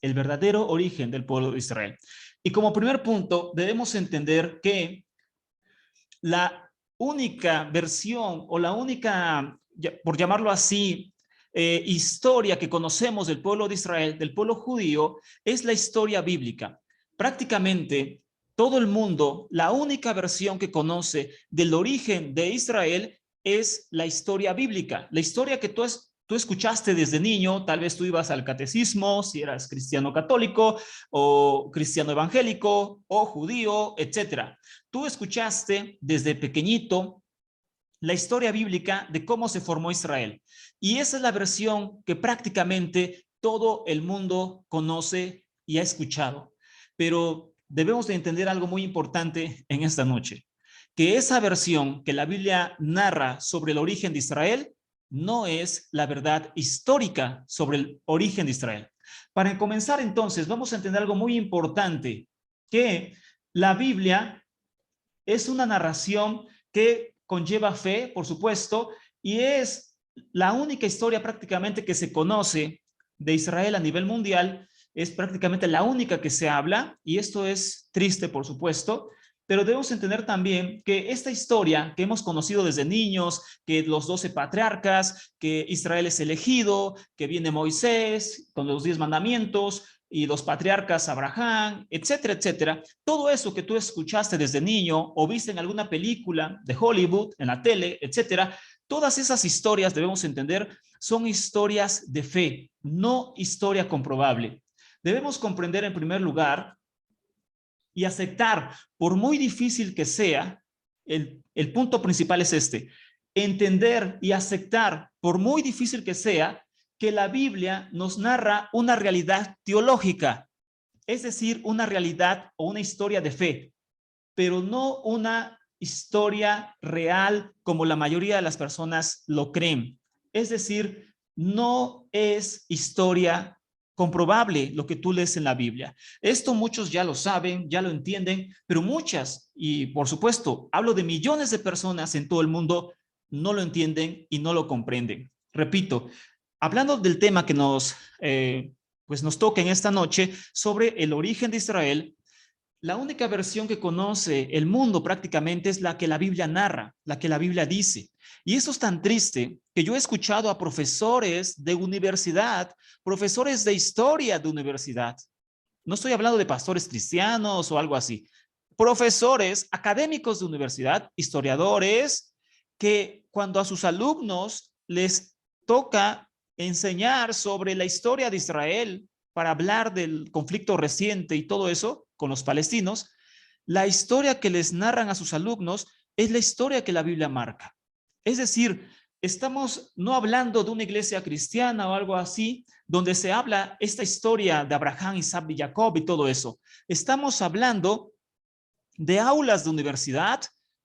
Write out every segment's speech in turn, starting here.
el verdadero origen del pueblo de Israel. Y como primer punto, debemos entender que la única versión o la única, por llamarlo así, historia que conocemos del pueblo de Israel, del pueblo judío, es la historia bíblica. Prácticamente todo el mundo, la única versión que conoce del origen de Israel es la historia bíblica, la historia que tú escuchaste desde niño. Tal vez tú ibas al catecismo, si eras cristiano católico o cristiano evangélico o judío, etcétera. Tú escuchaste desde pequeñito la historia bíblica de cómo se formó Israel. Y esa es la versión que prácticamente todo el mundo conoce y ha escuchado. Pero debemos de entender algo muy importante en esta noche, que esa versión que la Biblia narra sobre el origen de Israel no es la verdad histórica sobre el origen de Israel. Para comenzar entonces, vamos a entender algo muy importante, que la Biblia es una narración que conlleva fe, por supuesto, y es la única historia prácticamente que se conoce de Israel a nivel mundial. Es prácticamente la única que se habla, y esto es triste, por supuesto, pero debemos entender también que esta historia que hemos conocido desde niños, que los 12 patriarcas, que Israel es elegido, que viene Moisés con los 10 mandamientos y los patriarcas Abraham, etcétera, etcétera, todo eso que tú escuchaste desde niño o viste en alguna película de Hollywood, en la tele, etcétera, todas esas historias, debemos entender, son historias de fe, no historia comprobable. Debemos comprender en primer lugar y aceptar, por muy difícil que sea, el punto principal es este: entender y aceptar, por muy difícil que sea, que la Biblia nos narra una realidad teológica, es decir, una realidad o una historia de fe, pero no una historia real como la mayoría de las personas lo creen. Es decir, no es historia comprobable lo que tú lees en la Biblia. Esto muchos ya lo saben, ya lo entienden, pero muchas, y por supuesto, hablo de millones de personas en todo el mundo, no lo entienden y no lo comprenden. Repito, hablando del tema que pues nos toca en esta noche sobre el origen de Israel, la única versión que conoce el mundo prácticamente es la que la Biblia narra, la que la Biblia dice. Y eso es tan triste que yo he escuchado a profesores de universidad, profesores de historia de universidad. No estoy hablando de pastores cristianos o algo así. Profesores académicos de universidad, historiadores, que cuando a sus alumnos les toca enseñar sobre la historia de Israel para hablar del conflicto reciente y todo eso con los palestinos, la historia que les narran a sus alumnos es la historia que la Biblia marca. Es decir, estamos no hablando de una iglesia cristiana o algo así, donde se habla esta historia de Abraham, Isaac y Jacob y todo eso. Estamos hablando de aulas de universidad,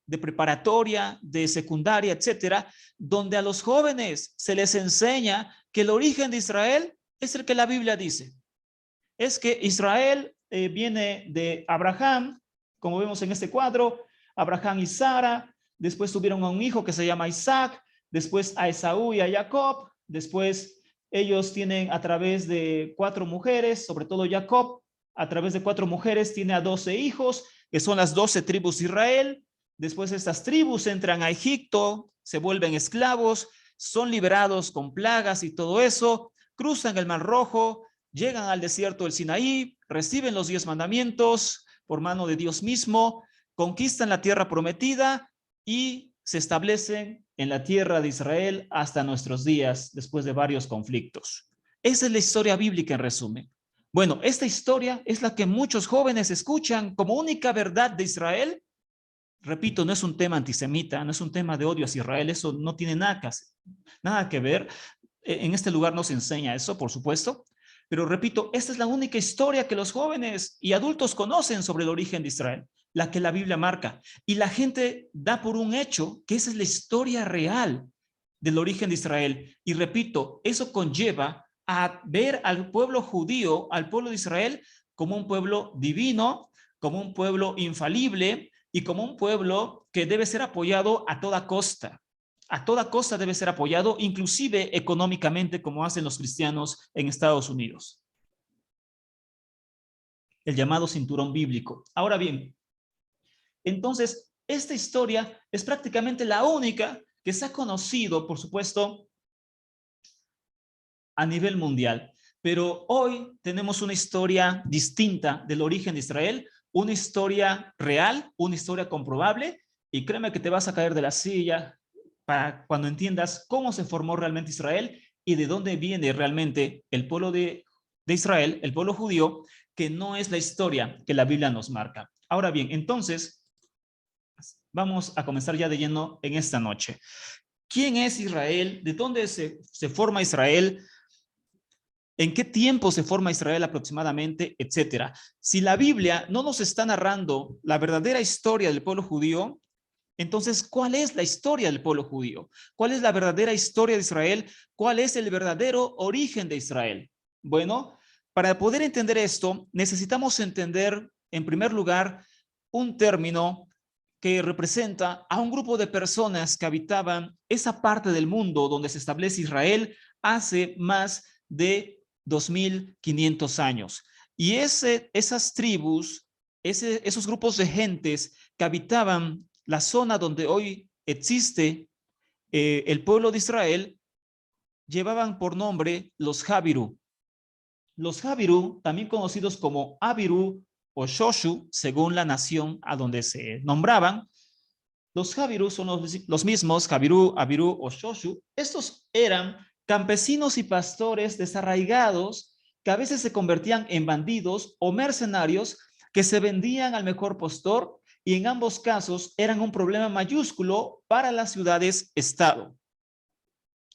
de preparatoria, de secundaria, etcétera, donde a los jóvenes se les enseña que el origen de Israel es el que la Biblia dice. Es que Israel viene de Abraham, como vemos en este cuadro, Abraham y Sara, después tuvieron a un hijo que se llama Isaac, después a Esaú y a Jacob, después ellos tienen a través de 4 mujeres, sobre todo Jacob, a través de 4 mujeres tiene a 12 hijos, que son las 12 tribus de Israel. Después estas tribus entran a Egipto, se vuelven esclavos, son liberados con plagas y todo eso, cruzan el Mar Rojo, llegan al desierto del Sinaí, reciben los 10 mandamientos por mano de Dios mismo, conquistan la tierra prometida y se establecen en la tierra de Israel hasta nuestros días, después de varios conflictos. Esa es la historia bíblica en resumen. Bueno, esta historia es la que muchos jóvenes escuchan como única verdad de Israel. Repito, no es un tema antisemita, no es un tema de odio hacia Israel, eso no tiene nada que ver. En este lugar no se enseña eso, por supuesto. Pero repito, esta es la única historia que los jóvenes y adultos conocen sobre el origen de Israel, la que la Biblia marca. Y la gente da por un hecho que esa es la historia real del origen de Israel. Y repito, eso conlleva a ver al pueblo judío, al pueblo de Israel, como un pueblo divino, como un pueblo infalible y como un pueblo que debe ser apoyado a toda costa. A toda costa debe ser apoyado, inclusive económicamente, como hacen los cristianos en Estados Unidos. el llamado cinturón bíblico. Ahora bien, entonces, esta historia es prácticamente la única que se ha conocido, por supuesto, a nivel mundial. Pero hoy tenemos una historia distinta del origen de Israel, una historia real, una historia comprobable, y créeme que te vas a caer de la silla para cuando entiendas cómo se formó realmente Israel y de dónde viene realmente el pueblo de Israel, el pueblo judío, que no es la historia que la Biblia nos marca. Ahora bien, entonces, vamos a comenzar ya de lleno en esta noche. ¿Quién es Israel? ¿De dónde se forma Israel? ¿En qué tiempo se forma Israel aproximadamente? Etcétera. Si la Biblia no nos está narrando la verdadera historia del pueblo judío, entonces, ¿cuál es la historia del pueblo judío? ¿Cuál es la verdadera historia de Israel? ¿Cuál es el verdadero origen de Israel? Bueno, para poder entender esto, necesitamos entender, en primer lugar, un término que representa a un grupo de personas que habitaban esa parte del mundo donde se establece Israel hace más de 2500 años. Y esas tribus, esos grupos de gentes que habitaban la zona donde hoy existe el pueblo de Israel, llevaban por nombre los Jabiru. Los Jabiru, también conocidos como Abiru o Shoshu, según la nación a donde se nombraban, los Jabiru son los mismos, Jabiru, Abiru o Shoshu. Estos eran campesinos y pastores desarraigados que a veces se convertían en bandidos o mercenarios que se vendían al mejor postor y en ambos casos eran un problema mayúsculo para las ciudades-estado.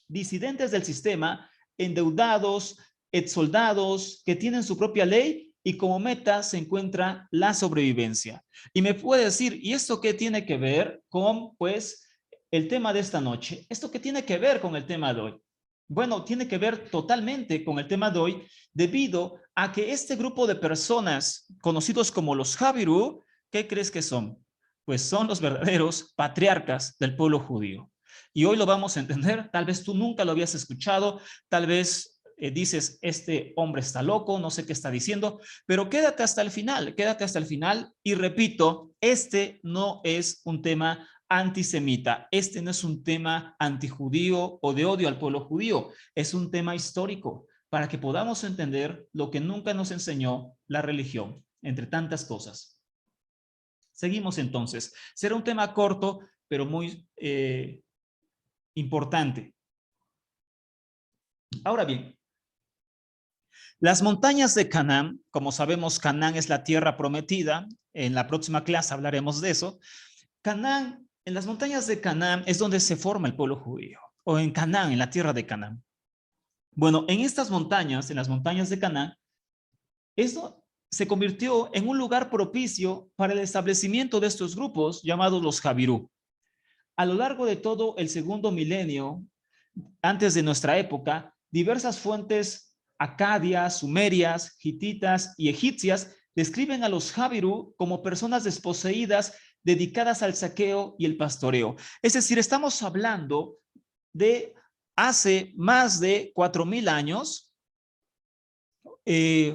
Disidentes del sistema, endeudados, exsoldados, que tienen su propia ley y como meta se encuentra la sobrevivencia. Y me puede decir, ¿y esto qué tiene que ver con, pues, el tema de esta noche? ¿Esto qué tiene que ver con el tema de hoy? Bueno, tiene que ver totalmente con el tema de hoy debido a que este grupo de personas conocidos como los Jabiru, ¿qué crees que son? Pues son los verdaderos patriarcas del pueblo judío. Y hoy lo vamos a entender, tal vez tú nunca lo habías escuchado, tal vez dices, este hombre está loco, no sé qué está diciendo, pero quédate hasta el final y repito, este no es un tema antisemita, este no es un tema antijudío o de odio al pueblo judío, es un tema histórico para que podamos entender lo que nunca nos enseñó la religión, entre tantas cosas. Seguimos entonces. Será un tema corto, pero muy importante. Ahora bien, las montañas de Canaán, como sabemos, Canaán es la tierra prometida. En la próxima clase hablaremos de eso. Canaán, en las montañas de Canaán es donde se forma el pueblo judío, o en Canaán, en la tierra de Canaán. Bueno, en estas montañas, en las montañas de Canaán, eso se convirtió en un lugar propicio para el establecimiento de estos grupos llamados los Javirú. A lo largo de todo el segundo milenio, antes de nuestra época, diversas fuentes acadias, sumerias, hititas y egipcias describen a los Jabiru como personas desposeídas dedicadas al saqueo y el pastoreo. Es decir, estamos hablando de hace más de 4000 años,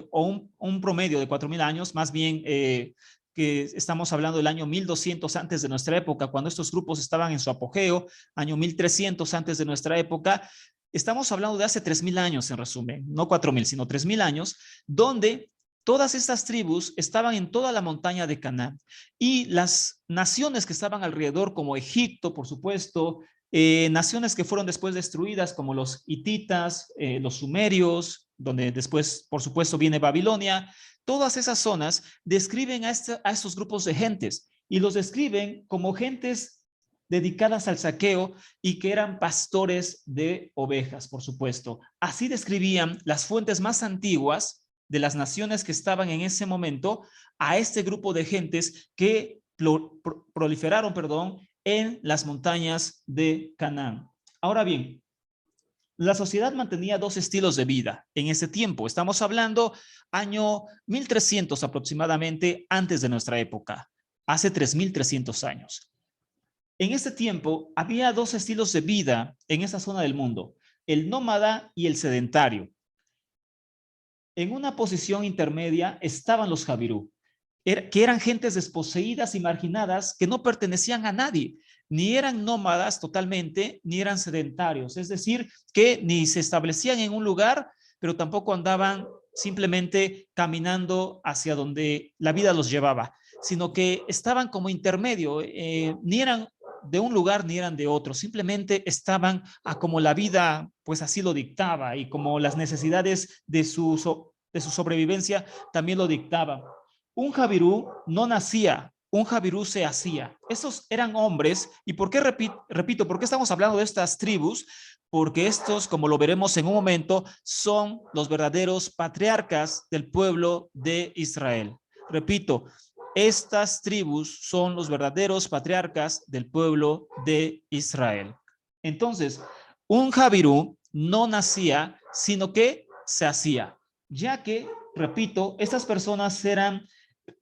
o un promedio de 4000 años, más bien que estamos hablando del año 1200 antes de nuestra época, cuando estos grupos estaban en su apogeo, año 1300 antes de nuestra época. Estamos hablando de hace 3000 años, en resumen, no 4000, sino 3000 años, donde todas estas tribus estaban en toda la montaña de Canaán y las naciones que estaban alrededor, como Egipto, por supuesto, naciones que fueron después destruidas, como los hititas, los sumerios, donde después, por supuesto, viene Babilonia. Todas esas zonas describen a estos grupos de gentes y los describen como gentes dedicadas al saqueo y que eran pastores de ovejas, por supuesto. Así describían las fuentes más antiguas de las naciones que estaban en ese momento a este grupo de gentes que proliferaron, en las montañas de Canaán. Ahora bien, la sociedad mantenía dos estilos de vida en ese tiempo. Estamos hablando año 1300 aproximadamente antes de nuestra época, hace 3300 años. En ese tiempo había dos estilos de vida en esa zona del mundo, el nómada y el sedentario. en una posición intermedia estaban los Jabirú, que eran gentes desposeídas y marginadas que no pertenecían a nadie, ni eran nómadas totalmente, ni eran sedentarios, es decir, que ni se establecían en un lugar, pero tampoco andaban simplemente caminando hacia donde la vida los llevaba, sino que estaban como intermedio, ni eran de un lugar ni eran de otro, simplemente estaban a como la vida pues así lo dictaba y como las necesidades de su sobrevivencia también lo dictaban. Un Jabirú no nacía, un Jabirú se hacía. Esos eran hombres. ¿Y por qué repito, por qué estamos hablando de estas tribus? Porque estos, como lo veremos en un momento, son los verdaderos patriarcas del pueblo de Israel. Repito, estas tribus son los verdaderos patriarcas del pueblo de Israel. Entonces, un Jabirú no nacía, sino que se hacía, ya que, repito, estas personas eran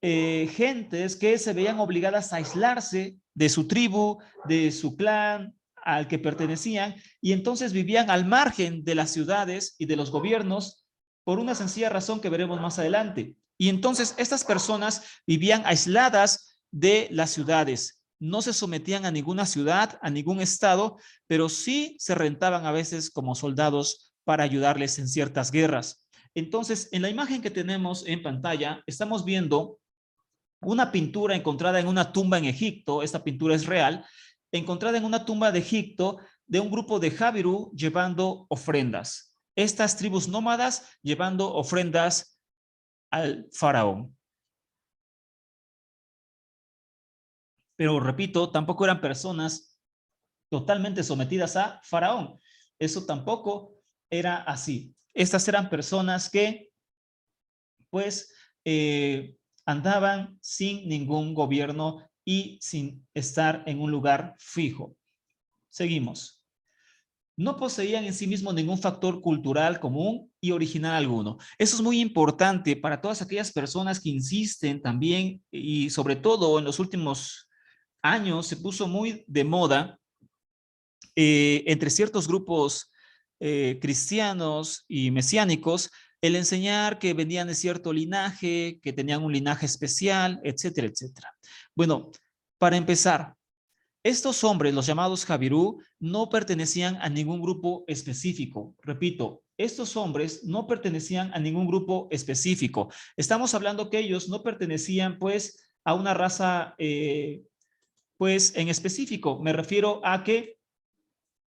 gentes que se veían obligadas a aislarse de su tribu, de su clan al que pertenecían, y entonces vivían al margen de las ciudades y de los gobiernos por una sencilla razón que veremos más adelante. Y entonces estas personas vivían aisladas de las ciudades, no se sometían a ninguna ciudad, a ningún estado, pero sí se rentaban a veces como soldados para ayudarles en ciertas guerras. Entonces, en la imagen que tenemos en pantalla, estamos viendo una pintura encontrada en una tumba en Egipto. Esta pintura es real, encontrada en una tumba de Egipto de un grupo de Jabirú llevando ofrendas. Estas tribus nómadas llevando ofrendas al faraón. Pero repito, tampoco eran personas totalmente sometidas a faraón. Eso tampoco era así. Estas eran personas que pues andaban sin ningún gobierno y sin estar en un lugar fijo. Seguimos. No poseían en sí mismos ningún factor cultural común y original alguno. Eso es muy importante para todas aquellas personas que insisten también, y sobre todo en los últimos años se puso muy de moda entre ciertos grupos cristianos y mesiánicos, el enseñar que venían de cierto linaje, que tenían un linaje especial, etcétera, etcétera. Bueno, para empezar, estos hombres, los llamados Jabirú, no pertenecían a ningún grupo específico. Repito, estos hombres no pertenecían a ningún grupo específico. Estamos hablando que ellos no pertenecían, pues, a una raza, pues, en específico. Me refiero a que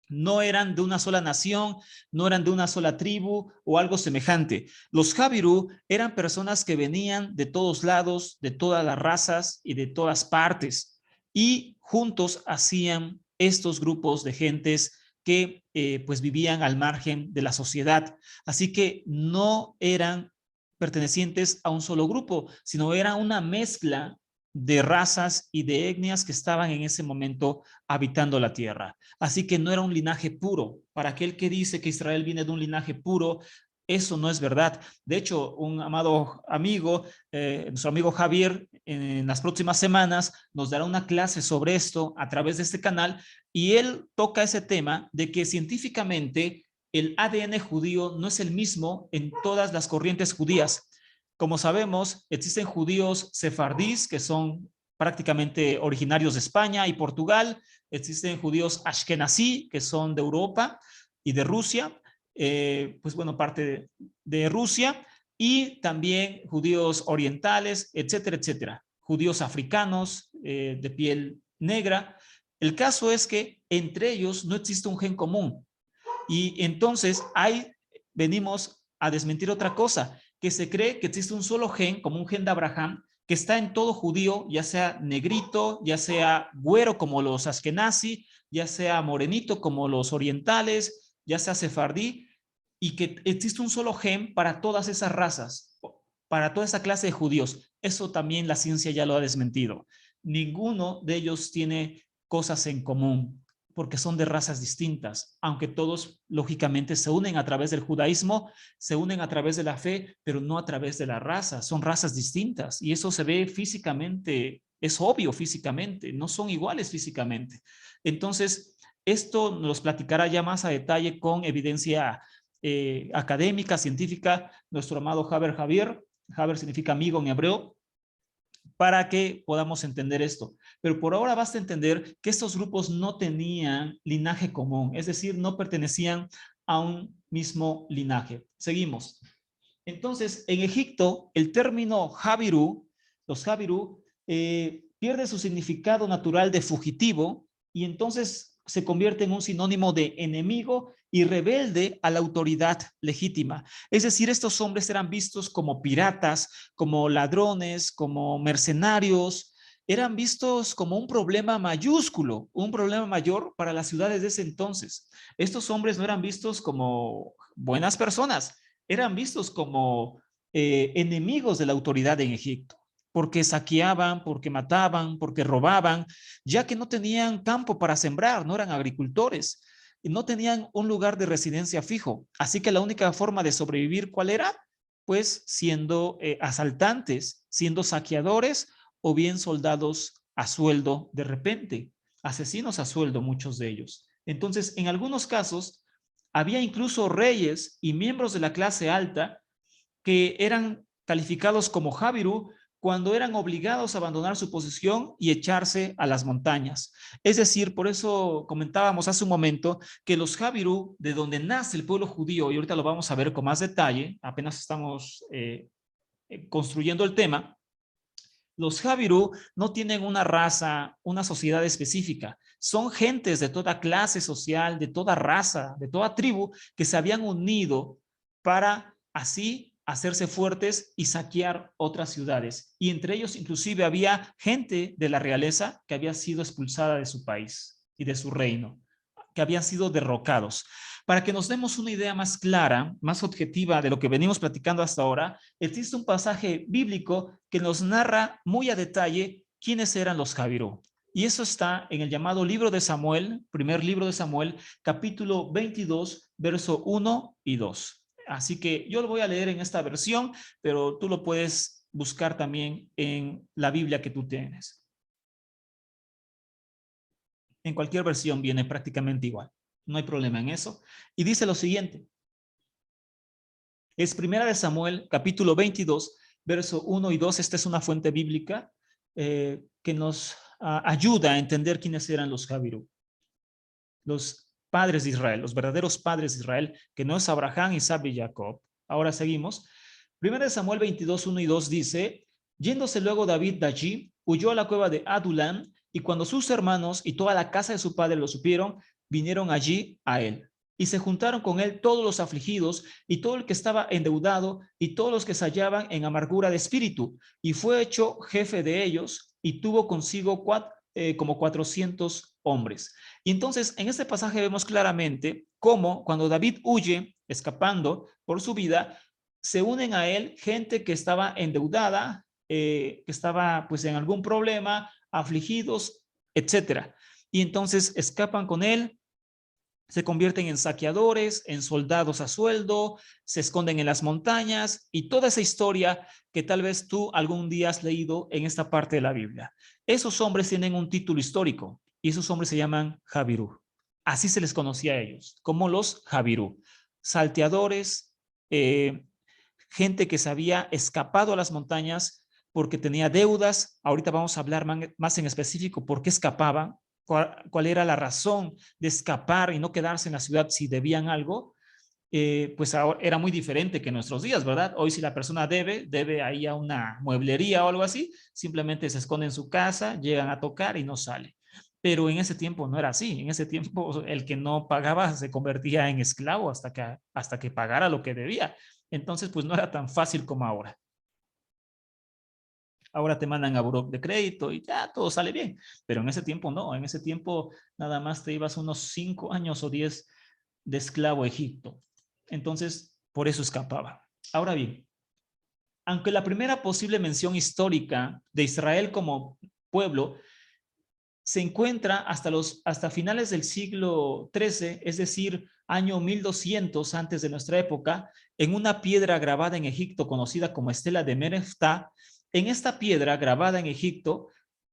no eran de una sola nación, no eran de una sola tribu o algo semejante. Los Jabirú eran personas que venían de todos lados, de todas las razas y de todas partes, y juntos hacían estos grupos de gentes que pues vivían al margen de la sociedad. Así que no eran pertenecientes a un solo grupo, sino era una mezcla de razas y de etnias que estaban en ese momento habitando la tierra. Así que no era un linaje puro. Para aquel que dice que Israel viene de un linaje puro, eso no es verdad. De hecho, un amado amigo, nuestro amigo Javier, en las próximas semanas nos dará una clase sobre esto a través de este canal, y él toca ese tema de que científicamente el ADN judío no es el mismo en todas las corrientes judías. Como sabemos, existen judíos sefardíes, que son prácticamente originarios de España y Portugal. Existen judíos ashkenazí, que son de Europa y de Rusia, pues bueno, parte de Rusia, y también judíos orientales, etcétera, etcétera. Judíos africanos de piel negra. El caso es que entre ellos no existe un gen común. Y entonces ahí venimos a desmentir otra cosa, que se cree que existe un solo gen, como un gen de Abraham, que está en todo judío, ya sea negrito, ya sea güero como los askenazi, ya sea morenito como los orientales, ya sea sefardí, y que existe un solo gen para todas esas razas, para toda esa clase de judíos. Eso también la ciencia ya lo ha desmentido. Ninguno de ellos tiene cosas en común, porque son de razas distintas, aunque todos lógicamente se unen a través del judaísmo, se unen a través de la fe, pero no a través de la raza. Son razas distintas y eso se ve físicamente, es obvio físicamente, no son iguales físicamente. Entonces, esto nos platicará ya más a detalle con evidencia académica, científica, nuestro amado Haber Javier. Haber significa amigo en hebreo, para que podamos entender esto. Pero por ahora basta entender que estos grupos no tenían linaje común, es decir, no pertenecían a un mismo linaje. Seguimos. Entonces, en Egipto, el término Jabiru, los Jabiru, pierde su significado natural de fugitivo y entonces se convierte en un sinónimo de enemigo y rebelde a la autoridad legítima. Es decir, estos hombres eran vistos como piratas, como ladrones, como mercenarios, eran vistos como un problema mayúsculo, un problema mayor para las ciudades de ese entonces. Estos hombres no eran vistos como buenas personas, eran vistos como enemigos de la autoridad en Egipto, porque saqueaban, porque mataban, porque robaban, ya que no tenían campo para sembrar, no eran agricultores, y no tenían un lugar de residencia fijo. Así que la única forma de sobrevivir, ¿cuál era? Pues siendo asaltantes, siendo saqueadores o bien soldados a sueldo de repente, asesinos a sueldo muchos de ellos. Entonces, en algunos casos, había incluso reyes y miembros de la clase alta que eran calificados como Jabiru cuando eran obligados a abandonar su posición y echarse a las montañas. Es decir, por eso comentábamos hace un momento que los Jabiru, de donde nace el pueblo judío, y ahorita lo vamos a ver con más detalle, apenas estamos construyendo el tema, los Jabiru no tienen una raza, una sociedad específica. Son gentes de toda clase social, de toda raza, de toda tribu, que se habían unido para así hacerse fuertes y saquear otras ciudades. Y entre ellos inclusive había gente de la realeza que había sido expulsada de su país y de su reino, que habían sido derrocados. Para que nos demos una idea más clara, más objetiva de lo que venimos platicando hasta ahora, existe un pasaje bíblico que nos narra muy a detalle quiénes eran los Javirú. Y eso está en el llamado libro de Samuel, primer libro de Samuel, capítulo 22, verso 1 y 2. Así que yo lo voy a leer en esta versión, pero tú lo puedes buscar también en la Biblia que tú tienes. En cualquier versión viene prácticamente igual. No hay problema en eso. Y dice lo siguiente. Es primera de Samuel, capítulo 22, verso 1 y 2. Esta es una fuente bíblica que nos ayuda a entender quiénes eran los Javirú. Los padres de Israel, los verdaderos padres de Israel, que no es Abraham, Isaac y Jacob. Ahora seguimos. Primera de Samuel 22, 1 y 2 dice, yéndose luego David de allí, huyó a la cueva de Adulam, y cuando sus hermanos y toda la casa de su padre lo supieron, vinieron allí a él. Y se juntaron con él todos los afligidos y todo el que estaba endeudado y todos los que se hallaban en amargura de espíritu. Y fue hecho jefe de ellos y tuvo consigo como 400 hombres. Y entonces en este pasaje vemos claramente cómo cuando David huye, escapando por su vida, se unen a él gente que estaba endeudada, que estaba pues en algún problema, afligidos, etcétera. Y entonces escapan con él, se convierten en saqueadores, en soldados a sueldo, se esconden en las montañas y toda esa historia que tal vez tú algún día has leído en esta parte de la Biblia. Esos hombres tienen un título histórico y esos hombres se llaman Javirú. Así se les conocía a ellos, como los Javirú, salteadores, gente que se había escapado a las montañas porque tenía deudas. Ahorita vamos a hablar más en específico por qué escapaban, cuál era la razón de escapar y no quedarse en la ciudad si debían algo. Pues ahora era muy diferente que en nuestros días, ¿verdad? Hoy si la persona debe ahí a una mueblería o algo así, simplemente se esconde en su casa, llegan a tocar y no sale. Pero en ese tiempo no era así. En ese tiempo el que no pagaba se convertía en esclavo hasta que pagara lo que debía. Entonces, pues no era tan fácil como ahora. Ahora te mandan a buró de crédito y ya todo sale bien. Pero en ese tiempo no. En ese tiempo nada más te ibas unos 5 años o 10 de esclavo a Egipto. Entonces, por eso escapaba. Ahora bien, aunque la primera posible mención histórica de Israel como pueblo se encuentra hasta finales del siglo XIII, es decir, año 1200 antes de nuestra época, en una piedra grabada en Egipto conocida como Estela de Mereftá. En esta piedra grabada en Egipto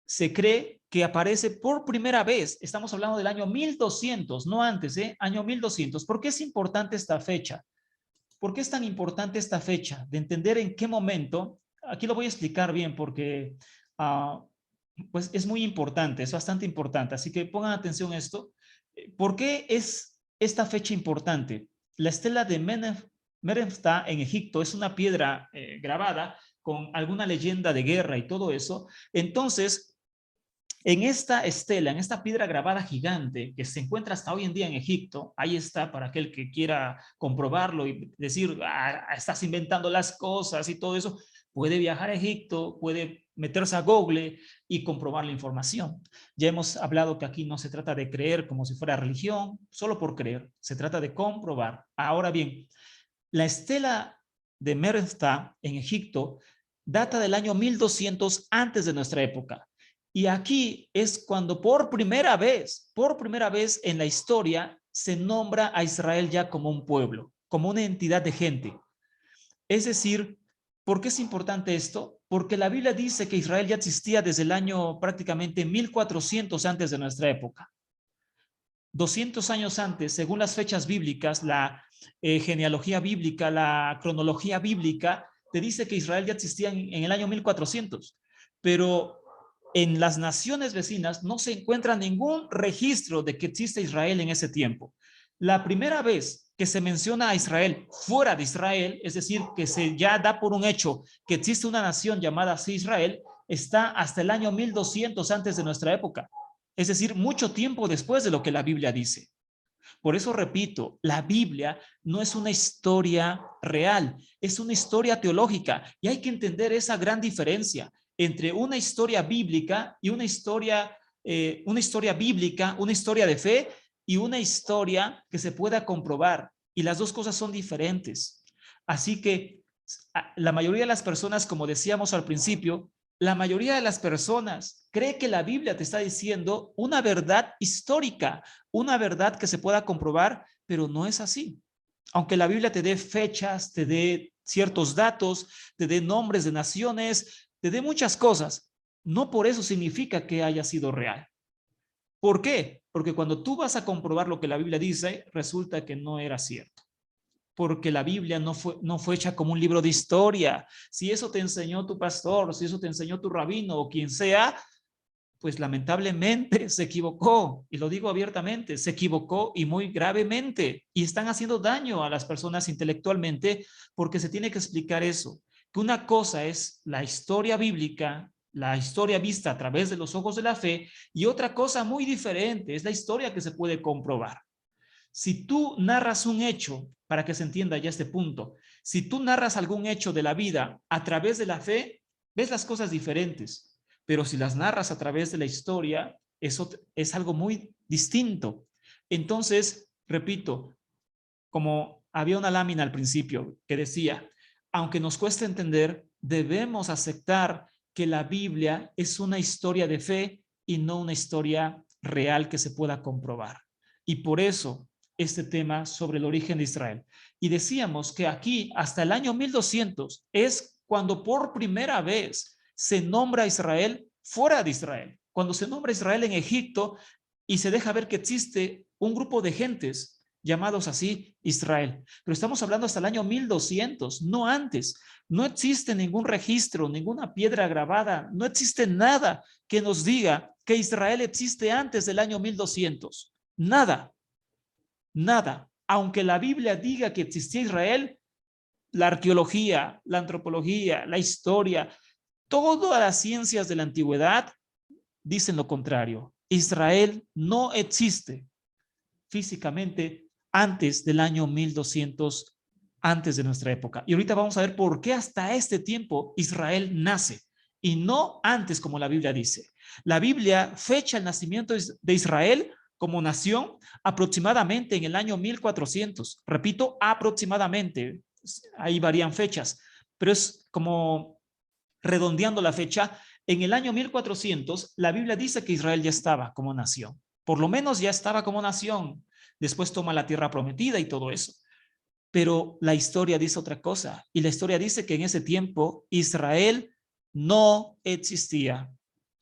se cree que aparece por primera vez, estamos hablando del año 1200, no antes, año 1200. ¿Por qué es importante esta fecha? ¿Por qué es tan importante esta fecha? De entender en qué momento, aquí lo voy a explicar bien porque pues es muy importante, es bastante importante, así que pongan atención a esto. ¿Por qué es esta fecha importante? La estela de Merenfta en Egipto es una piedra grabada con alguna leyenda de guerra y todo eso. Entonces, en esta estela, en esta piedra grabada gigante que se encuentra hasta hoy en día en Egipto, ahí está para aquel que quiera comprobarlo y decir, estás inventando las cosas y todo eso, puede viajar a Egipto, puede meterse a Google y comprobar la información. Ya hemos hablado que aquí no se trata de creer como si fuera religión, solo por creer, se trata de comprobar. Ahora bien, la estela de Merenfta en Egipto data del año 1200 antes de nuestra época. Y aquí es cuando por primera vez en la historia se nombra a Israel ya como un pueblo, como una entidad de gente. Es decir, ¿por qué es importante esto? Porque la Biblia dice que Israel ya existía desde el año prácticamente 1400 antes de nuestra época. 200 años antes, según las fechas bíblicas, la genealogía bíblica, la cronología bíblica, te dice que Israel ya existía en el año 1400. Pero en las naciones vecinas no se encuentra ningún registro de que existe Israel en ese tiempo. La primera vez que se menciona a Israel fuera de Israel, es decir, que se ya da por un hecho que existe una nación llamada así Israel, está hasta el año 1200 antes de nuestra época. Es decir, mucho tiempo después de lo que la Biblia dice. Por eso repito, la Biblia no es una historia real, es una historia teológica y hay que entender esa gran diferencia entre una historia bíblica y una historia bíblica, una historia de fe y una historia que se pueda comprobar. Y las dos cosas son diferentes. Así que la mayoría de las personas, como decíamos al principio, la mayoría de las personas cree que la Biblia te está diciendo una verdad histórica, una verdad que se pueda comprobar, pero no es así. Aunque la Biblia te dé fechas, te dé ciertos datos, te dé nombres de naciones, te dé muchas cosas, no por eso significa que haya sido real. ¿Por qué? Porque cuando tú vas a comprobar lo que la Biblia dice, resulta que no era cierto. Porque la Biblia no fue hecha como un libro de historia. Si eso te enseñó tu pastor, si eso te enseñó tu rabino o quien sea, pues lamentablemente se equivocó, y lo digo abiertamente, se equivocó y muy gravemente, y están haciendo daño a las personas intelectualmente porque se tiene que explicar eso, que una cosa es la historia bíblica, la historia vista a través de los ojos de la fe, y otra cosa muy diferente es la historia que se puede comprobar. Si tú narras un hecho, para que se entienda ya este punto, si tú narras algún hecho de la vida a través de la fe, ves las cosas diferentes. Pero si las narras a través de la historia, eso es algo muy distinto. Entonces, repito, como había una lámina al principio que decía, aunque nos cueste entender, debemos aceptar que la Biblia es una historia de fe y no una historia real que se pueda comprobar. Y por eso este tema sobre el origen de Israel. Y decíamos que aquí hasta el año 1200 es cuando por primera vez se nombra a Israel fuera de Israel. Cuando se nombra a Israel en Egipto y se deja ver que existe un grupo de gentes llamados así Israel. Pero estamos hablando hasta el año 1200, no antes. No existe ningún registro, ninguna piedra grabada, no existe nada que nos diga que Israel existe antes del año 1200. Nada, nada. Aunque la Biblia diga que existía Israel, la arqueología, la antropología, la historia, todas las ciencias de la antigüedad dicen lo contrario. Israel no existe físicamente antes del año 1200, antes de nuestra época. Y ahorita vamos a ver por qué hasta este tiempo Israel nace y no antes como la Biblia dice. La Biblia fecha el nacimiento de Israel como nación aproximadamente en el año 1400. Repito, aproximadamente. Ahí varían fechas, pero es como redondeando la fecha. En el año 1400, la Biblia dice que Israel ya estaba como nación. Por lo menos ya estaba como nación. Después toma la tierra prometida y todo eso. Pero la historia dice otra cosa. Y la historia dice que en ese tiempo Israel no existía.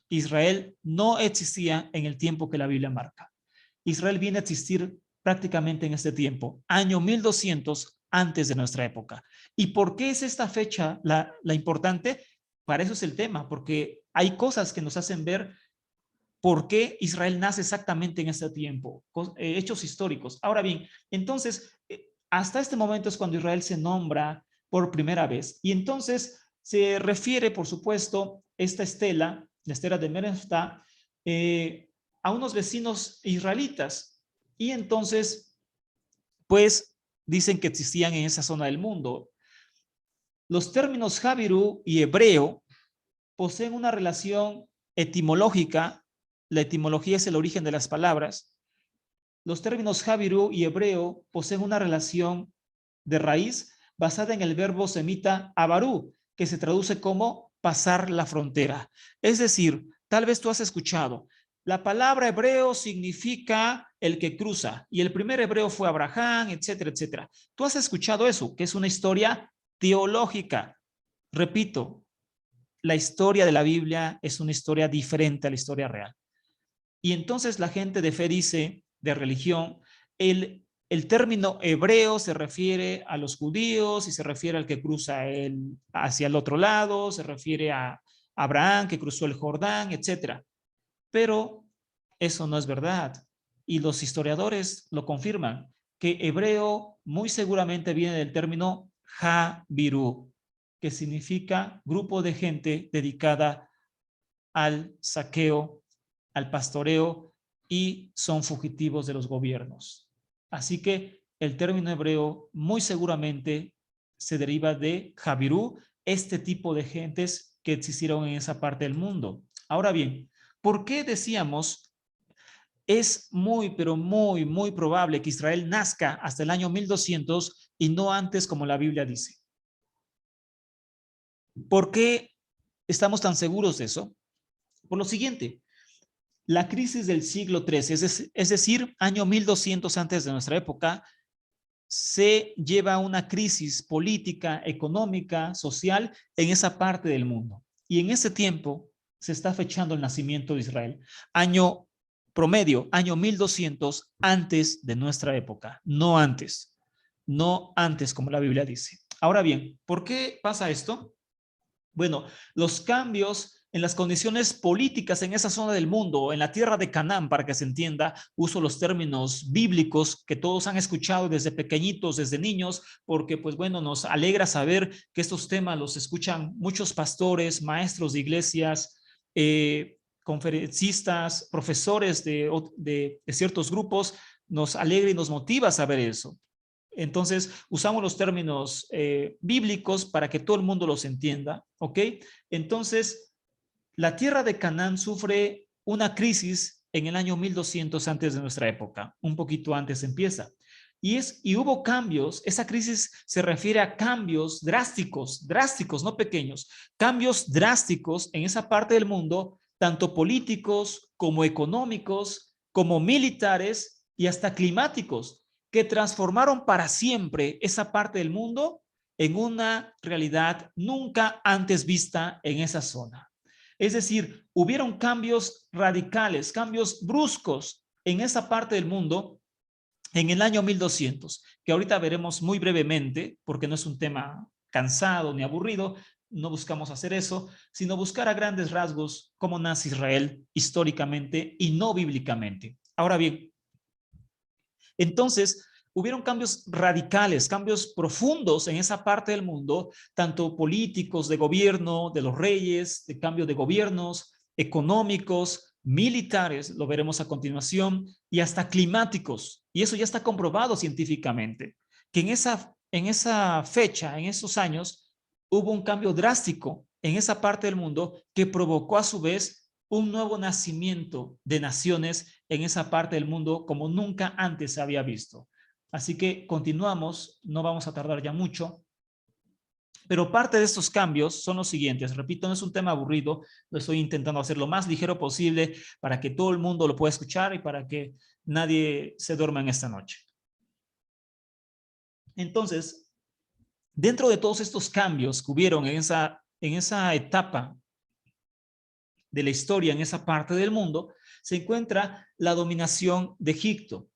Israel no existía en el tiempo que la Biblia marca. Israel viene a existir prácticamente en este tiempo, año 1200 antes de nuestra época. ¿Y por qué es esta fecha la importante? Para eso es el tema, porque hay cosas que nos hacen ver por qué Israel nace exactamente en este tiempo, hechos históricos. Ahora bien, entonces, hasta este momento es cuando Israel se nombra por primera vez. Y entonces se refiere, por supuesto, esta estela, la estela de Merenftá, a unos vecinos israelitas. Y entonces, pues, dicen que existían en esa zona del mundo. Los términos Javirú y hebreo poseen una relación etimológica. La etimología es el origen de las palabras. Los términos Javirú y hebreo poseen una relación de raíz basada en el verbo semita abarú, que se traduce como pasar la frontera. Es decir, tal vez tú has escuchado, la palabra hebreo significa el que cruza, y el primer hebreo fue Abraham, etcétera, etcétera. Tú has escuchado eso, que es una historia teológica. Repito, la historia de la Biblia es una historia diferente a la historia real. Y entonces la gente de fe dice, de religión, el término hebreo se refiere a los judíos y se refiere al que cruza hacia el otro lado, se refiere a Abraham que cruzó el Jordán, etcétera. Pero eso no es verdad. Y los historiadores lo confirman, que hebreo muy seguramente viene del término Javirú, que significa grupo de gente dedicada al saqueo, al pastoreo y son fugitivos de los gobiernos. Así que el término hebreo muy seguramente se deriva de Javirú, este tipo de gentes que existieron en esa parte del mundo. Ahora bien, ¿por qué decíamos es muy, pero muy, muy probable que Israel nazca hasta el año 1200 y no antes como la Biblia dice? ¿Por qué estamos tan seguros de eso? Por lo siguiente, la crisis del siglo XIII, es decir, año 1200 antes de nuestra época, se lleva a una crisis política, económica, social en esa parte del mundo. Y en ese tiempo se está fechando el nacimiento de Israel. Año promedio, año 1200 antes de nuestra época, no antes. No antes, como la Biblia dice. Ahora bien, ¿por qué pasa esto? Bueno, los cambios en las condiciones políticas en esa zona del mundo, en la tierra de Canaán, para que se entienda, uso los términos bíblicos que todos han escuchado desde pequeñitos, desde niños, porque pues bueno, nos alegra saber que estos temas los escuchan muchos pastores, maestros de iglesias, conferencistas, profesores de ciertos grupos, nos alegra y nos motiva a saber eso. Entonces, usamos los términos bíblicos para que todo el mundo los entienda, ¿ok? Entonces, la tierra de Canaán sufre una crisis en el año 1200 antes de nuestra época, un poquito antes empieza. Y hubo cambios, esa crisis se refiere a cambios drásticos, drásticos, no pequeños, cambios drásticos en esa parte del mundo, tanto políticos como económicos, como militares y hasta climáticos que transformaron para siempre esa parte del mundo en una realidad nunca antes vista en esa zona. Es decir, hubieron cambios radicales, cambios bruscos en esa parte del mundo en el año 1200, que ahorita veremos muy brevemente, porque no es un tema cansado ni aburrido, no buscamos hacer eso, sino buscar a grandes rasgos cómo nace Israel históricamente y no bíblicamente. Ahora bien, entonces, hubieron cambios radicales, cambios profundos en esa parte del mundo, tanto políticos, de gobierno, de los reyes, de cambio de gobiernos, económicos, militares, lo veremos a continuación, y hasta climáticos. Y eso ya está comprobado científicamente, que en esa fecha, en esos años, hubo un cambio drástico en esa parte del mundo que provocó a su vez un nuevo nacimiento de naciones en esa parte del mundo como nunca antes se había visto. Así que continuamos, no vamos a tardar ya mucho, pero parte de estos cambios son los siguientes. Repito, no es un tema aburrido, lo estoy intentando hacer lo más ligero posible para que todo el mundo lo pueda escuchar y para que nadie se duerma en esta noche. Entonces, dentro de todos estos cambios que hubieron en esa etapa de la historia en esa parte del mundo, se encuentra la dominación de Egipto.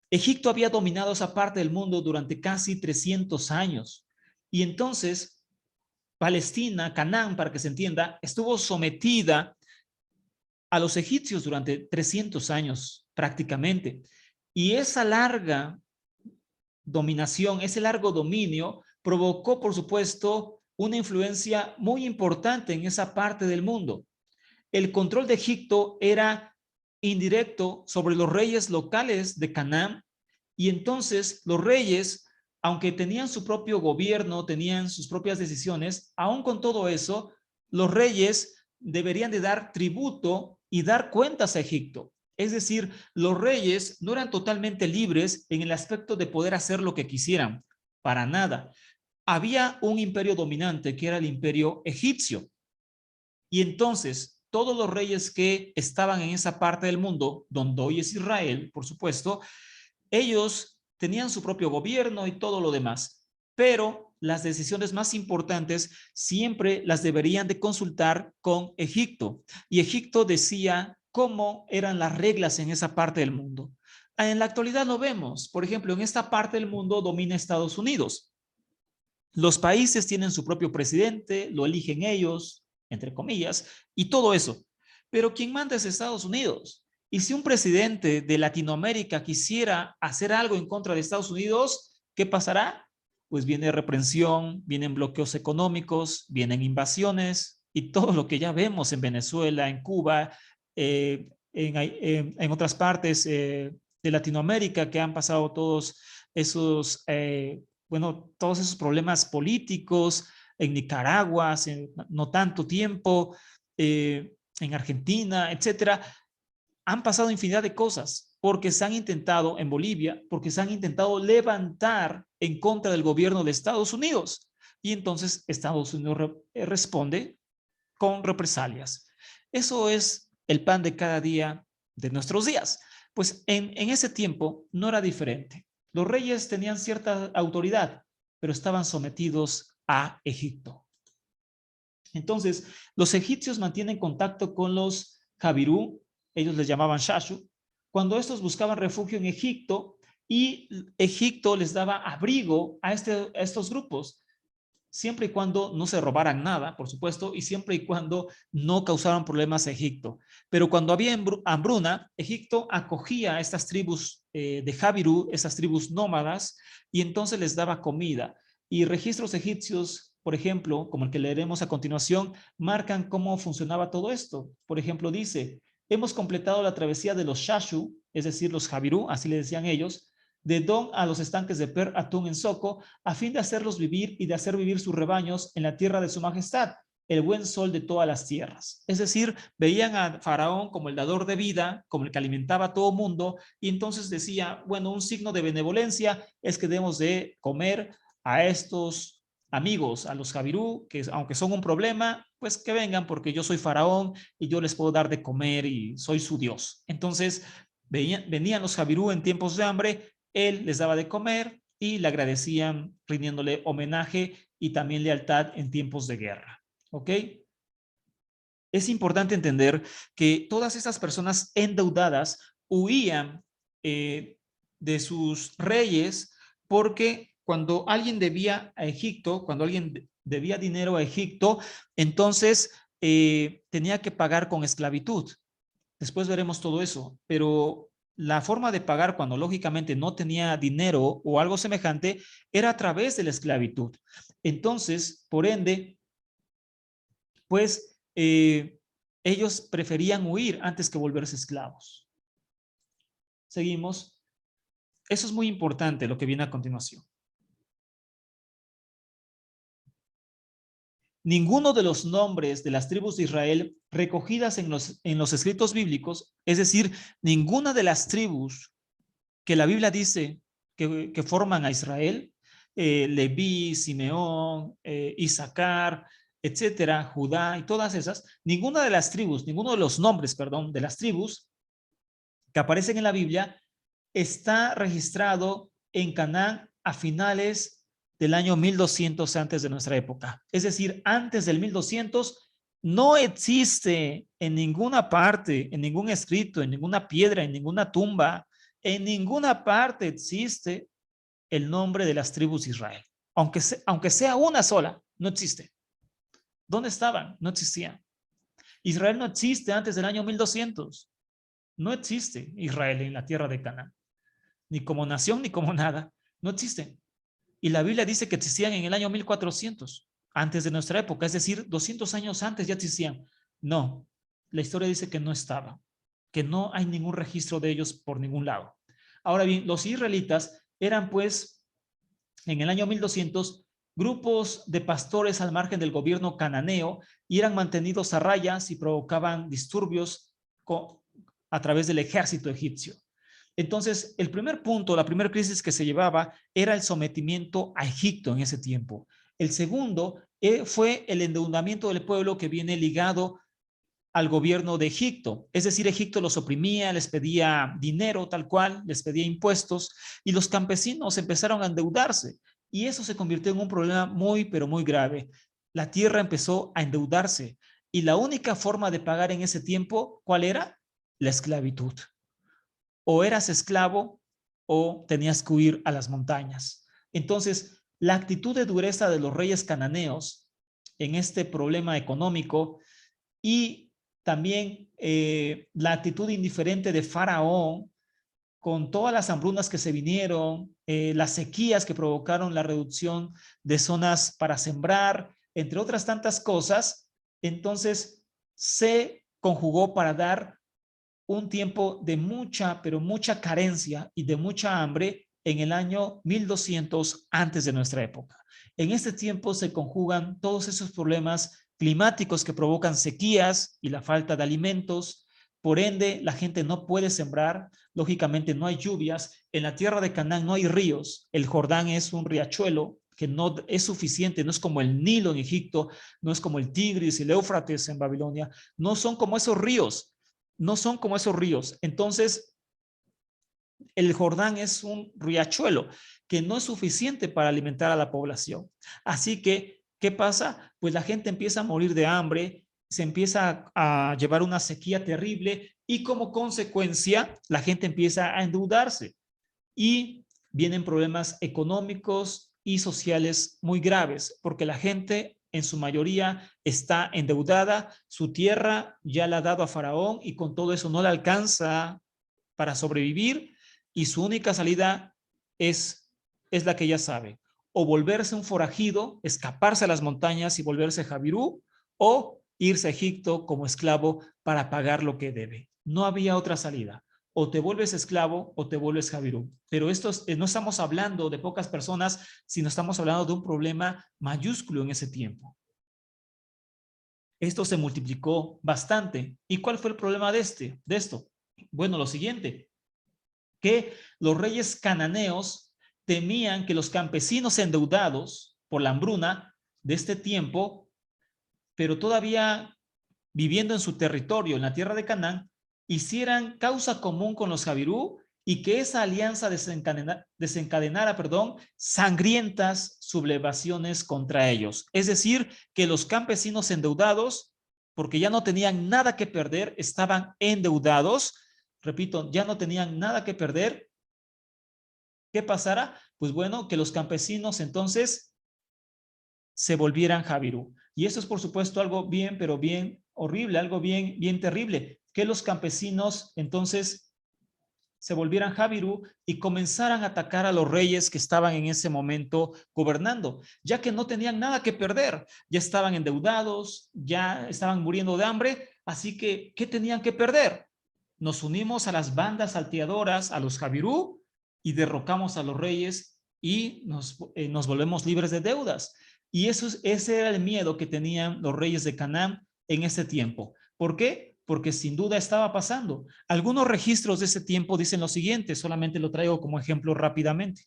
Egipto había dominado esa parte del mundo durante casi 300 años. Y entonces Palestina, Canaán, para que se entienda, estuvo sometida a los egipcios durante 300 años prácticamente. Y esa larga dominación, ese largo dominio provocó, por supuesto, una influencia muy importante en esa parte del mundo. El control de Egipto era indirecto sobre los reyes locales de Canaán, y entonces los reyes, aunque tenían su propio gobierno, tenían sus propias decisiones, aún con todo eso, los reyes deberían de dar tributo y dar cuentas a Egipto. Es decir, los reyes no eran totalmente libres en el aspecto de poder hacer lo que quisieran, para nada. Había un imperio dominante que era el imperio egipcio. Y entonces todos los reyes que estaban en esa parte del mundo, donde hoy es Israel, por supuesto, ellos tenían su propio gobierno y todo lo demás, pero las decisiones más importantes siempre las deberían de consultar con Egipto. Y Egipto decía cómo eran las reglas en esa parte del mundo. En la actualidad lo vemos. Por ejemplo, en esta parte del mundo domina Estados Unidos. Los países tienen su propio presidente, lo eligen ellos, entre comillas, y todo eso. Pero quien manda es Estados Unidos. Y si un presidente de Latinoamérica quisiera hacer algo en contra de Estados Unidos, ¿qué pasará? Pues viene reprensión, vienen bloqueos económicos, vienen invasiones y todo lo que ya vemos en Venezuela, en Cuba, en otras partes de Latinoamérica que han pasado todos esos bueno, todos esos problemas políticos en Nicaragua hace no tanto tiempo, en Argentina, etcétera, han pasado infinidad de cosas porque se han intentado en Bolivia, porque se han intentado levantar en contra del gobierno de Estados Unidos. Y entonces Estados Unidos responde con represalias. Eso es el pan de cada día de nuestros días. Pues en ese tiempo no era diferente. Los reyes tenían cierta autoridad, pero estaban sometidos a Egipto. Entonces, los egipcios mantienen contacto con los Jabirú, ellos les llamaban Shashu, cuando estos buscaban refugio en Egipto y Egipto les daba abrigo a estos grupos, siempre y cuando no se robaran nada, por supuesto, y siempre y cuando no causaran problemas a Egipto. Pero cuando había hambruna, Egipto acogía a estas tribus de Jabirú, esas tribus nómadas, y entonces les daba comida. Y registros egipcios, por ejemplo, como el que leeremos a continuación, marcan cómo funcionaba todo esto. Por ejemplo, dice, hemos completado la travesía de los Shashu, es decir, los Jabirú, así le decían ellos, de Don a los estanques de Per Atún en Soco, a fin de hacerlos vivir y de hacer vivir sus rebaños en la tierra de su majestad, el buen sol de todas las tierras. Es decir, veían a Faraón como el dador de vida, como el que alimentaba a todo mundo, y entonces decía, bueno, un signo de benevolencia es que debemos de comer a estos amigos, a los Jabirú, que aunque son un problema, pues que vengan porque yo soy Faraón y yo les puedo dar de comer y soy su Dios. Entonces, venían los Jabirú en tiempos de hambre, él les daba de comer y le agradecían rindiéndole homenaje y también lealtad en tiempos de guerra. ¿Ok? Es importante entender que todas estas personas endeudadas huían de sus reyes porque cuando alguien debía a Egipto, cuando alguien debía dinero a Egipto, entonces tenía que pagar con esclavitud. Después veremos todo eso, pero la forma de pagar cuando lógicamente no tenía dinero o algo semejante era a través de la esclavitud. Entonces, por ende, pues ellos preferían huir antes que volverse esclavos. Seguimos. Eso es muy importante lo que viene a continuación. Ninguno de los nombres de las tribus de Israel recogidas en los escritos bíblicos, es decir, ninguna de las tribus que la Biblia dice que forman a Israel, Leví, Simeón, Isaacar, etcétera, Judá y todas esas, ninguna de las tribus, ninguno de los nombres, perdón, de las tribus que aparecen en la Biblia está registrado en Canaán a finales del año 1200 antes de nuestra época. Es decir, antes del 1200 no existe en ninguna parte, en ningún escrito, en ninguna piedra, en ninguna tumba, En ninguna parte existe el nombre de las tribus de Israel. Aunque sea una sola, no existe. ¿Dónde estaban? No existían. Israel no existe antes del año 1200. No existe Israel en la tierra de Canaán. Ni como nación, ni como nada. No existe. Y la Biblia dice que existían en el año 1400, antes de nuestra época, es decir, 200 años antes ya existían. No, la historia dice que no estaba, que no hay ningún registro de ellos por ningún lado. Ahora bien, los israelitas eran pues en el año 1200 grupos de pastores al margen del gobierno cananeo y eran mantenidos a rayas y provocaban disturbios a través del ejército egipcio. Entonces, el primer punto, la primera crisis que se llevaba era el sometimiento a Egipto en ese tiempo. El segundo fue el endeudamiento del pueblo que viene ligado al gobierno de Egipto. Es decir, Egipto los oprimía, les pedía dinero tal cual, les pedía impuestos y los campesinos empezaron a endeudarse. Y eso se convirtió en un problema muy, pero muy grave. La tierra empezó a endeudarse y la única forma de pagar en ese tiempo, ¿cuál era? La esclavitud. O eras esclavo o tenías que huir a las montañas. Entonces, la actitud de dureza de los reyes cananeos en este problema económico y también la actitud indiferente de Faraón con todas las hambrunas que se vinieron, las sequías que provocaron la reducción de zonas para sembrar, entre otras tantas cosas, entonces se conjugó para dar un tiempo de mucha, pero mucha carencia y de mucha hambre en el año 1200 antes de nuestra época. En este tiempo se conjugan todos esos problemas climáticos que provocan sequías y la falta de alimentos. Por ende, la gente no puede sembrar, lógicamente no hay lluvias. En la tierra de Canaán no hay ríos. El Jordán es un riachuelo que no es suficiente, no es como el Nilo en Egipto, no es como el Tigris y el Éufrates en Babilonia, no son como esos ríos. No son como esos ríos. Entonces, el Jordán es un riachuelo que no es suficiente para alimentar a la población. Así que, ¿qué pasa? Pues la gente empieza a morir de hambre, se empieza a llevar una sequía terrible y como consecuencia la gente empieza a endeudarse y vienen problemas económicos y sociales muy graves porque la gente en su mayoría está endeudada, su tierra ya la ha dado a Faraón y con todo eso no le alcanza para sobrevivir y su única salida es la que ya sabe, o volverse un forajido, escaparse a las montañas y volverse Jabirú, o irse a Egipto como esclavo para pagar lo que debe. No había otra salida. O te vuelves esclavo o te vuelves Jabirú. Pero esto no estamos hablando de pocas personas, sino estamos hablando de un problema mayúsculo en ese tiempo. Esto se multiplicó bastante. ¿Y cuál fue el problema de esto? Bueno, lo siguiente, que los reyes cananeos temían que los campesinos endeudados por la hambruna de este tiempo, pero todavía viviendo en su territorio, en la tierra de Canaán, hicieran causa común con los Jabirú y que esa alianza desencadenara, sangrientas sublevaciones contra ellos. Es decir, que los campesinos endeudados, porque ya no tenían nada que perder, estaban endeudados, repito, ya no tenían nada que perder. ¿Qué pasará? Pues bueno, que los campesinos entonces se volvieran Jabirú. Y eso es por supuesto algo bien, pero bien horrible, algo bien, bien terrible, que los campesinos entonces se volvieran Jabirú y comenzaran a atacar a los reyes que estaban en ese momento gobernando, ya que no tenían nada que perder, ya estaban endeudados, ya estaban muriendo de hambre, así que, ¿qué tenían que perder? Nos unimos a las bandas salteadoras, a los Jabirú, y derrocamos a los reyes y nos volvemos libres de deudas. Y ese era el miedo que tenían los reyes de Canaán en ese tiempo. ¿Por qué? Porque sin duda estaba pasando. Algunos registros de ese tiempo dicen lo siguiente, solamente lo traigo como ejemplo rápidamente.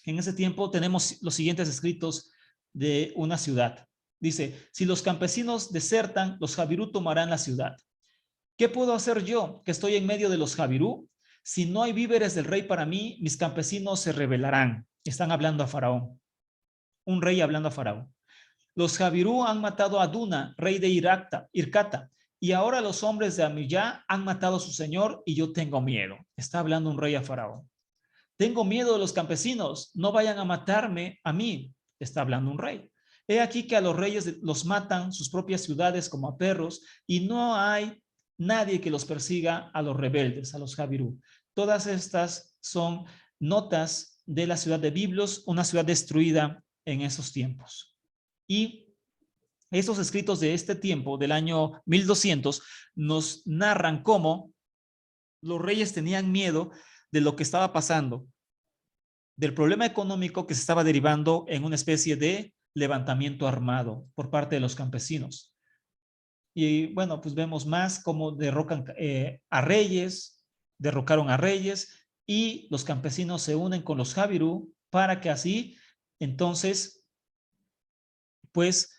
En ese tiempo tenemos los siguientes escritos de una ciudad. Dice, si los campesinos desertan, los Jabirú tomarán la ciudad. ¿Qué puedo hacer yo, que estoy en medio de los Jabirú? Si no hay víveres del rey para mí, mis campesinos se rebelarán. Están hablando a Faraón. Un rey hablando a Faraón. Los Jabirú han matado a Duna, rey de Ircata, y ahora los hombres de Amiyá han matado a su señor y yo tengo miedo. Está hablando un rey a Faraón. Tengo miedo de los campesinos, no vayan a matarme a mí. Está hablando un rey. He aquí que a los reyes los matan sus propias ciudades como a perros y no hay nadie que los persiga a los rebeldes, a los Jabirú. Todas estas son notas de la ciudad de Biblos, una ciudad destruida en esos tiempos. Y esos escritos de este tiempo, del año 1200, nos narran cómo los reyes tenían miedo de lo que estaba pasando, del problema económico que se estaba derivando en una especie de levantamiento armado por parte de los campesinos. Y bueno, pues vemos más cómo derrocan a reyes, derrocaron a reyes y los campesinos se unen con los Jabirú para que así entonces pues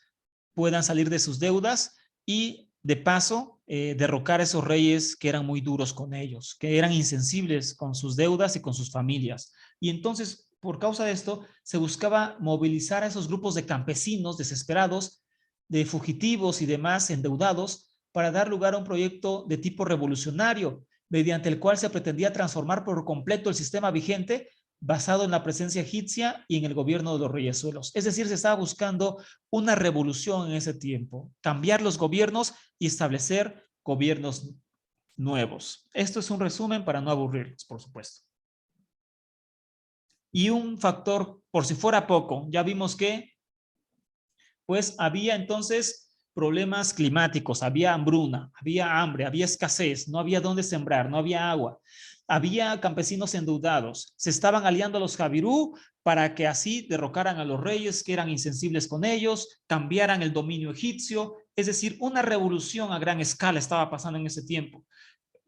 puedan salir de sus deudas y de paso derrocar a esos reyes que eran muy duros con ellos, que eran insensibles con sus deudas y con sus familias. Y entonces, por causa de esto, se buscaba movilizar a esos grupos de campesinos desesperados, de fugitivos y demás endeudados, para dar lugar a un proyecto de tipo revolucionario, mediante el cual se pretendía transformar por completo el sistema vigente basado en la presencia egipcia y en el gobierno de los reyesuelos. Es decir, se estaba buscando una revolución en ese tiempo, cambiar los gobiernos y establecer gobiernos nuevos. Esto es un resumen para no aburrirlos, por supuesto. Y un factor, por si fuera poco, ya vimos que pues había entonces problemas climáticos, había hambruna, había hambre, había escasez, no había dónde sembrar, no había agua. Había campesinos endeudados, se estaban aliando a los Jabirú para que así derrocaran a los reyes que eran insensibles con ellos, cambiaran el dominio egipcio, es decir, una revolución a gran escala estaba pasando en ese tiempo.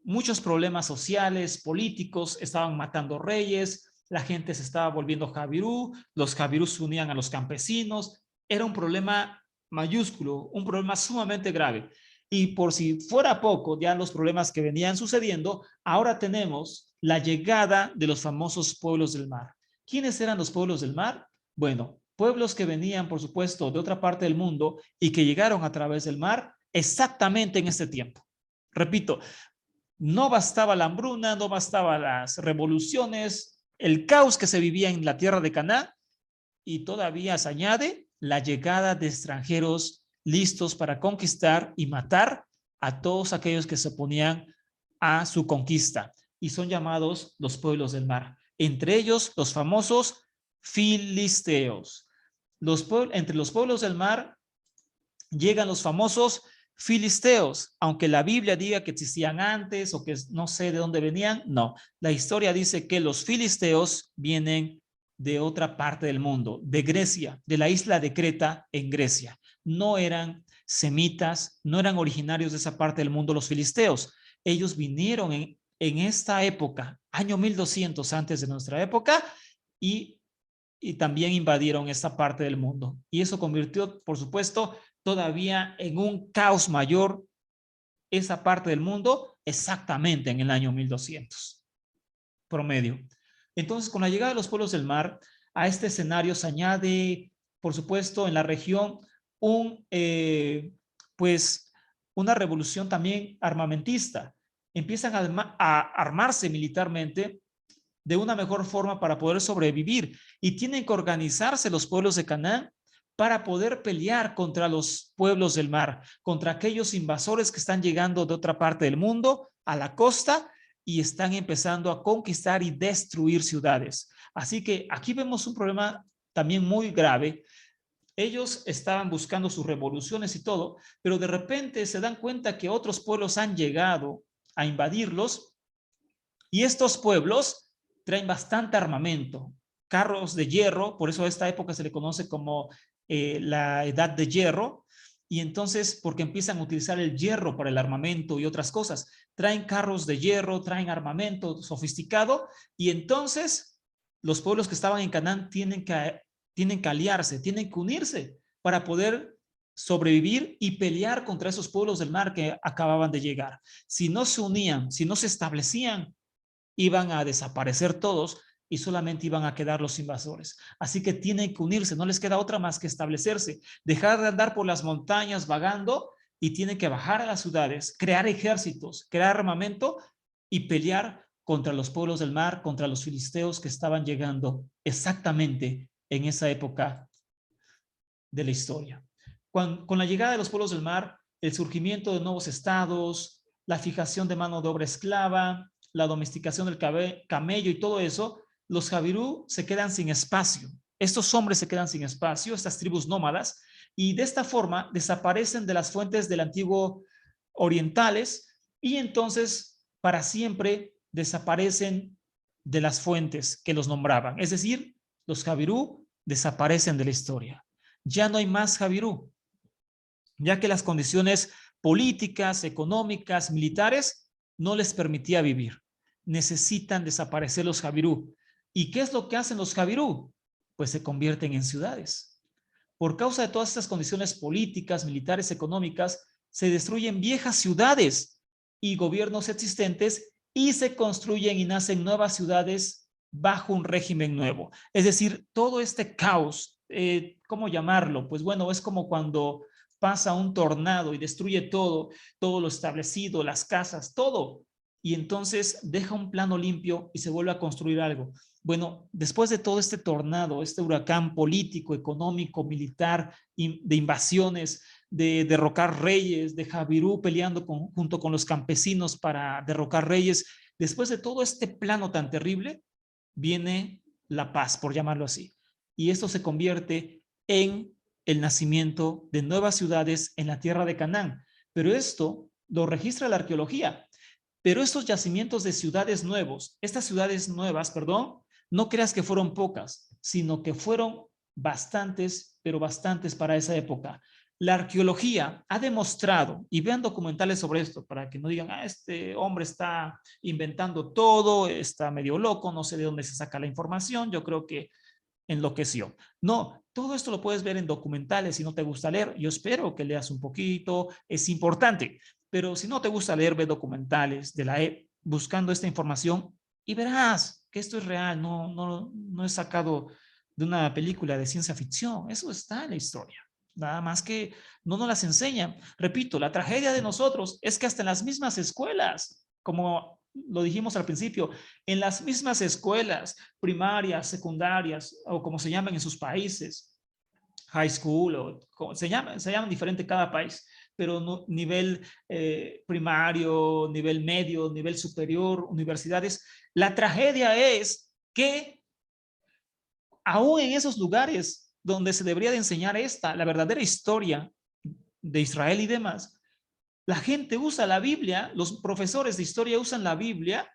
Muchos problemas sociales, políticos, estaban matando reyes, la gente se estaba volviendo Jabirú, los Jabirú se unían a los campesinos, era un problema mayúsculo, un problema sumamente grave. Y por si fuera poco, ya los problemas que venían sucediendo, ahora tenemos la llegada de los famosos pueblos del mar. ¿Quiénes eran los pueblos del mar? Bueno, pueblos que venían, por supuesto, de otra parte del mundo y que llegaron a través del mar exactamente en este tiempo. Repito, no bastaba la hambruna, no bastaba las revoluciones, el caos que se vivía en la tierra de Canaán, y todavía se añade la llegada de extranjeros listos para conquistar y matar a todos aquellos que se oponían a su conquista, y son llamados los pueblos del mar, entre ellos los famosos filisteos. Entre los pueblos del mar llegan los famosos filisteos, aunque la Biblia diga que existían antes o que no sé de dónde venían, no. La historia dice que los filisteos vienen de otra parte del mundo, de Grecia, de la isla de Creta en Grecia. No eran semitas, no eran originarios de esa parte del mundo los filisteos. Ellos vinieron en esta época, año 1200 antes de nuestra época, y también invadieron esta parte del mundo. Y eso convirtió, por supuesto, todavía en un caos mayor esa parte del mundo exactamente en el año 1200 promedio. Entonces, con la llegada de los pueblos del mar, a este escenario se añade, por supuesto, en la región pues una revolución también armamentista. Empiezan a armarse militarmente de una mejor forma para poder sobrevivir y tienen que organizarse los pueblos de Canaán para poder pelear contra los pueblos del mar, contra aquellos invasores que están llegando de otra parte del mundo a la costa y están empezando a conquistar y destruir ciudades. Así que aquí vemos un problema también muy grave. Ellos estaban buscando sus revoluciones y todo, pero de repente se dan cuenta que otros pueblos han llegado a invadirlos y estos pueblos traen bastante armamento, carros de hierro, por eso a esta época se le conoce como la edad de hierro, y entonces porque empiezan a utilizar el hierro para el armamento y otras cosas, traen carros de hierro, traen armamento sofisticado, y entonces los pueblos que estaban en Canaán tienen que aliarse, tienen que unirse para poder sobrevivir y pelear contra esos pueblos del mar que acababan de llegar. Si no se unían, si no se establecían, iban a desaparecer todos y solamente iban a quedar los invasores. Así que tienen que unirse, no les queda otra más que establecerse, dejar de andar por las montañas vagando y tienen que bajar a las ciudades, crear ejércitos, crear armamento y pelear contra los pueblos del mar, contra los filisteos que estaban llegando exactamente en esa época de la historia. Con la llegada de los pueblos del mar, el surgimiento de nuevos estados, la fijación de mano de obra esclava, la domesticación del camello y todo eso, los Javirú se quedan sin espacio. Estos hombres se quedan sin espacio, estas tribus nómadas, y de esta forma desaparecen de las fuentes del antiguo orientales y entonces para siempre desaparecen de las fuentes que los nombraban. Es decir, los Javirú desaparecen de la historia. Ya no hay más Javirú, ya que las condiciones políticas, económicas, militares no les permitía vivir. Necesitan desaparecer los Javirú. ¿Y qué es lo que hacen los Javirú? Pues se convierten en ciudades. Por causa de todas estas condiciones políticas, militares, económicas, se destruyen viejas ciudades y gobiernos existentes y se construyen y nacen nuevas ciudades bajo un régimen nuevo. Es decir, todo este caos, ¿cómo llamarlo? Pues bueno, es como cuando pasa un tornado y destruye todo, todo lo establecido, las casas, todo. Y entonces deja un plano limpio y se vuelve a construir algo. Bueno, después de todo este tornado, este huracán político, económico, militar, de invasiones, de derrocar reyes, de Javirú peleando junto con los campesinos para derrocar reyes, después de todo este plano tan terrible, viene la paz, por llamarlo así. Y esto se convierte en el nacimiento de nuevas ciudades en la tierra de Canaán. Pero esto lo registra la arqueología. Pero estos yacimientos de ciudades nuevos, estas ciudades nuevas, perdón, no creas que fueron pocas, sino que fueron bastantes, pero bastantes para esa época. La arqueología ha demostrado, y vean documentales sobre esto, para que no digan, este hombre está inventando todo, está medio loco, no sé de dónde se saca la información, yo creo que enloqueció. No, todo esto lo puedes ver en documentales si no te gusta leer. Yo espero que leas un poquito, es importante, pero si no te gusta leer, ve documentales de la buscando esta información y verás que esto es real, no es sacado de una película de ciencia ficción, eso está en la historia. Nada más que no nos las enseñan. Repito, la tragedia de nosotros es que hasta en las mismas escuelas, como lo dijimos al principio, en las mismas escuelas primarias, secundarias, o como se llaman en sus países, high school, o se llaman diferente cada país, pero no, nivel primario, nivel medio, nivel superior, universidades, la tragedia es que aún en esos lugares donde se debería de enseñar la verdadera historia de Israel y demás, la gente usa la Biblia, los profesores de historia usan la Biblia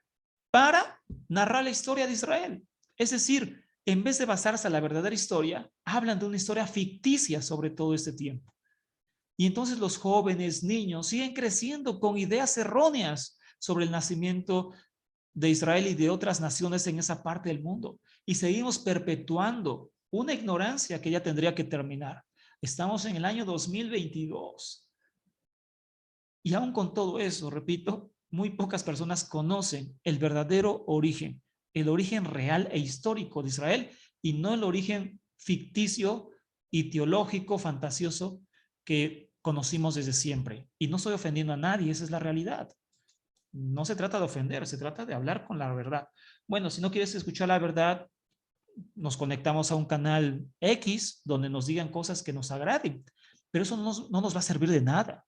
para narrar la historia de Israel. Es decir, en vez de basarse en la verdadera historia, hablan de una historia ficticia sobre todo este tiempo. Y entonces los jóvenes, niños, siguen creciendo con ideas erróneas sobre el nacimiento de Israel y de otras naciones en esa parte del mundo. Y seguimos perpetuando una ignorancia que ya tendría que terminar. Estamos en el año 2022. Y aún con todo eso, repito, muy pocas personas conocen el verdadero origen, el origen real e histórico de Israel y no el origen ficticio y teológico, fantasioso que conocimos desde siempre. Y no estoy ofendiendo a nadie, esa es la realidad. No se trata de ofender, se trata de hablar con la verdad. Bueno, si no quieres escuchar la verdad, nos conectamos a un canal X donde nos digan cosas que nos agraden, pero eso no nos va a servir de nada.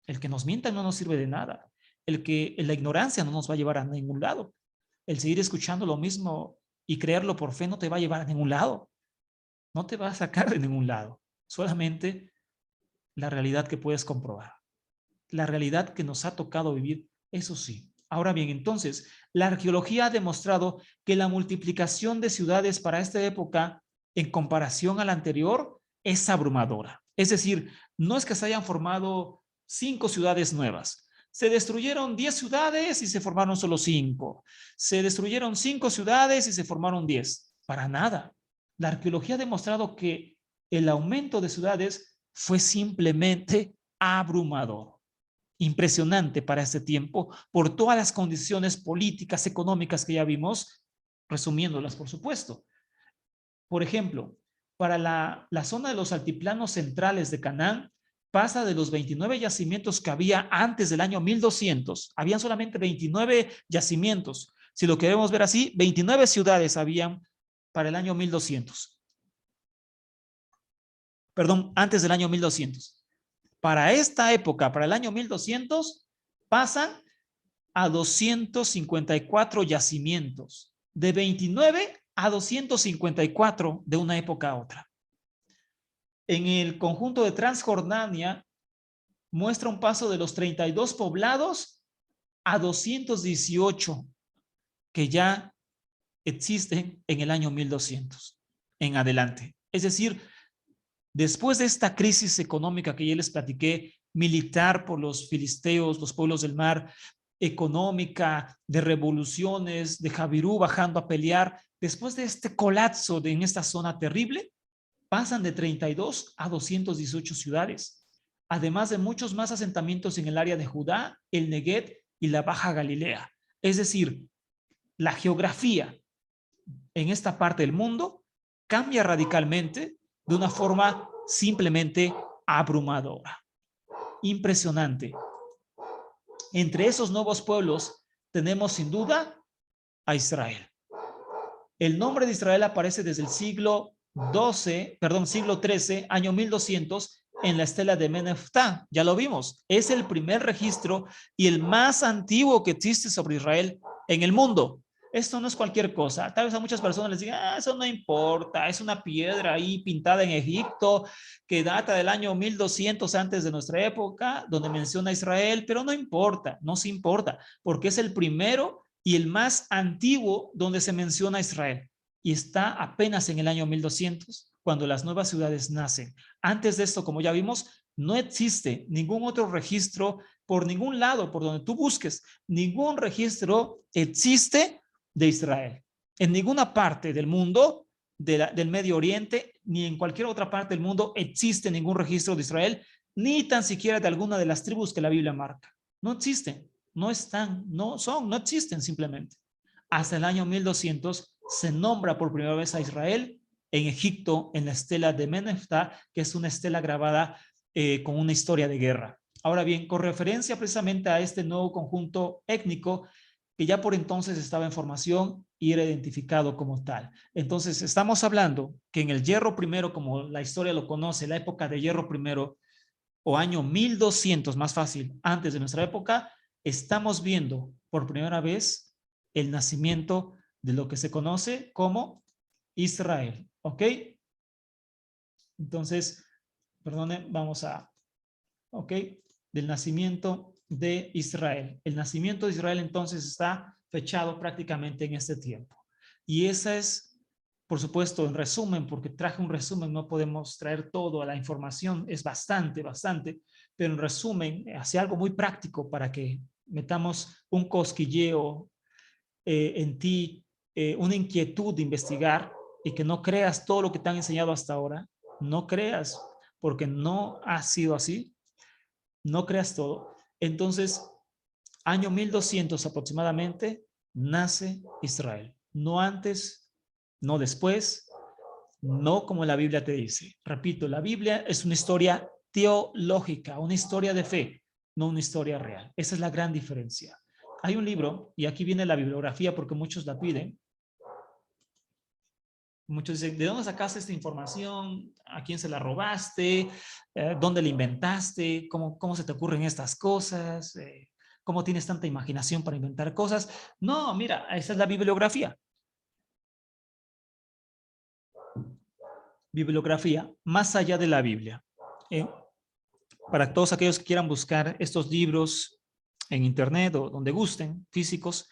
El que nos mientan no nos sirve de nada. La ignorancia no nos va a llevar a ningún lado. El seguir escuchando lo mismo y creerlo por fe no te va a llevar a ningún lado. No te va a sacar de ningún lado. Solamente la realidad que puedes comprobar. La realidad que nos ha tocado vivir, eso sí. Ahora bien, entonces, la arqueología ha demostrado que la multiplicación de ciudades para esta época, en comparación a la anterior, es abrumadora. Es decir, no es que se hayan formado 5 ciudades nuevas. Se destruyeron 10 ciudades y se formaron solo 5. Se destruyeron 5 ciudades y se formaron 10. Para nada. La arqueología ha demostrado que el aumento de ciudades fue simplemente abrumador. Impresionante para este tiempo por todas las condiciones políticas, económicas que ya vimos, resumiéndolas, por supuesto. Por ejemplo, para la zona de los altiplanos centrales de Canaán, pasa de los 29 yacimientos que había antes del año 1200. Habían solamente 29 yacimientos. Si lo queremos ver así, 29 ciudades habían para el año 1200. Perdón, antes del año 1200. Para esta época, para el año 1200, pasan a 254 yacimientos. De 29 a 254 de una época a otra. En el conjunto de Transjordania muestra un paso de los 32 poblados a 218 que ya existen en el año 1200 en adelante. Es decir, después de esta crisis económica que ya les platiqué, militar por los filisteos, los pueblos del mar, económica, de revoluciones, de Jabirú bajando a pelear, después de este colapso en esta zona terrible, pasan de 32 a 218 ciudades, además de muchos más asentamientos en el área de Judá, el Neguev y la Baja Galilea. Es decir, la geografía en esta parte del mundo cambia radicalmente de una forma simplemente abrumadora. Impresionante. Entre esos nuevos pueblos tenemos sin duda a Israel. El nombre de Israel aparece desde el siglo XIII, año 1200, en la estela de Meneftá. Ya lo vimos. Es el primer registro y el más antiguo que existe sobre Israel en el mundo. Esto no es cualquier cosa. Tal vez a muchas personas les digan, eso no importa, es una piedra ahí pintada en Egipto que data del año 1200 antes de nuestra época, donde menciona Israel, pero no importa, no se importa, porque es el primero y el más antiguo donde se menciona Israel. Y está apenas en el año 1200, cuando las nuevas ciudades nacen. Antes de esto, como ya vimos, no existe ningún otro registro por ningún lado, por donde tú busques, ningún registro existe de Israel. En ninguna parte del mundo, del Medio Oriente, ni en cualquier otra parte del mundo existe ningún registro de Israel, ni tan siquiera de alguna de las tribus que la Biblia marca. No existen, no están, no son, no existen simplemente. Hasta el año 1200 se nombra por primera vez a Israel en Egipto, en la estela de Meneftá, que es una estela grabada con una historia de guerra. Ahora bien, con referencia precisamente a este nuevo conjunto étnico, que ya por entonces estaba en formación y era identificado como tal. Entonces, estamos hablando que en el Hierro Primero, como la historia lo conoce, la época de Hierro Primero, o año 1200, más fácil, antes de nuestra época, estamos viendo por primera vez el nacimiento de lo que se conoce como Israel. ¿Ok? Entonces, perdone, vamos a, ¿ok? Del nacimiento de Israel. El nacimiento de Israel entonces está fechado prácticamente en este tiempo. Y esa es, por supuesto, en resumen, porque traje un resumen, no podemos traer toda la información, es bastante, pero en resumen, hace algo muy práctico para que metamos un cosquilleo en ti, una inquietud de investigar y que no creas todo lo que te han enseñado hasta ahora, no creas, porque no ha sido así, no creas todo. Entonces, año 1200 aproximadamente, nace Israel. No antes, no después, no como la Biblia te dice. Repito, la Biblia es una historia teológica, una historia de fe, no una historia real. Esa es la gran diferencia. Hay un libro, y aquí viene la bibliografía porque muchos la piden. Muchos dicen, ¿de dónde sacaste esta información? ¿A quién se la robaste? ¿Dónde la inventaste? ¿Cómo se te ocurren estas cosas? ¿Cómo tienes tanta imaginación para inventar cosas? No, mira, esa es la bibliografía. Bibliografía, más allá de la Biblia. Para todos aquellos que quieran buscar estos libros en internet o donde gusten, físicos,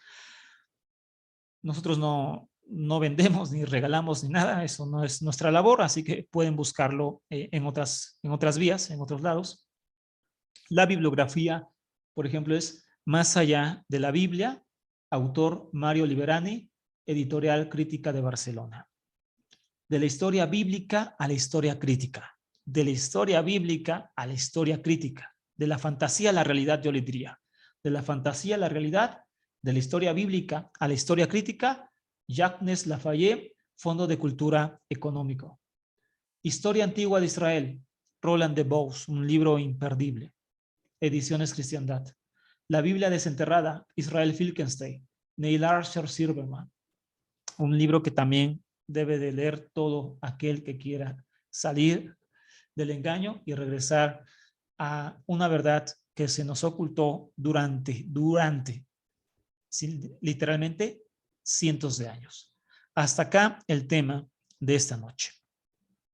nosotros no vendemos ni regalamos ni nada, eso no es nuestra labor, así que pueden buscarlo en otras vías, en otros lados. La bibliografía, por ejemplo, es Más allá de la Biblia, autor Mario Liberani, editorial Crítica de Barcelona. De la historia bíblica a la historia crítica, de la historia bíblica a la historia crítica, de la fantasía a la realidad, yo le diría, de la fantasía a la realidad, de la historia bíblica a la historia crítica, Jacques Lafayette, Fondo de Cultura Económico. Historia antigua de Israel, Roland de Vos, un libro imperdible. Ediciones Cristiandad. La Biblia desenterrada, Israel Finkelstein, Neil Archer Silverman. Un libro que también debe de leer todo aquel que quiera salir del engaño y regresar a una verdad que se nos ocultó durante literalmente cientos de años. Hasta acá el tema de esta noche.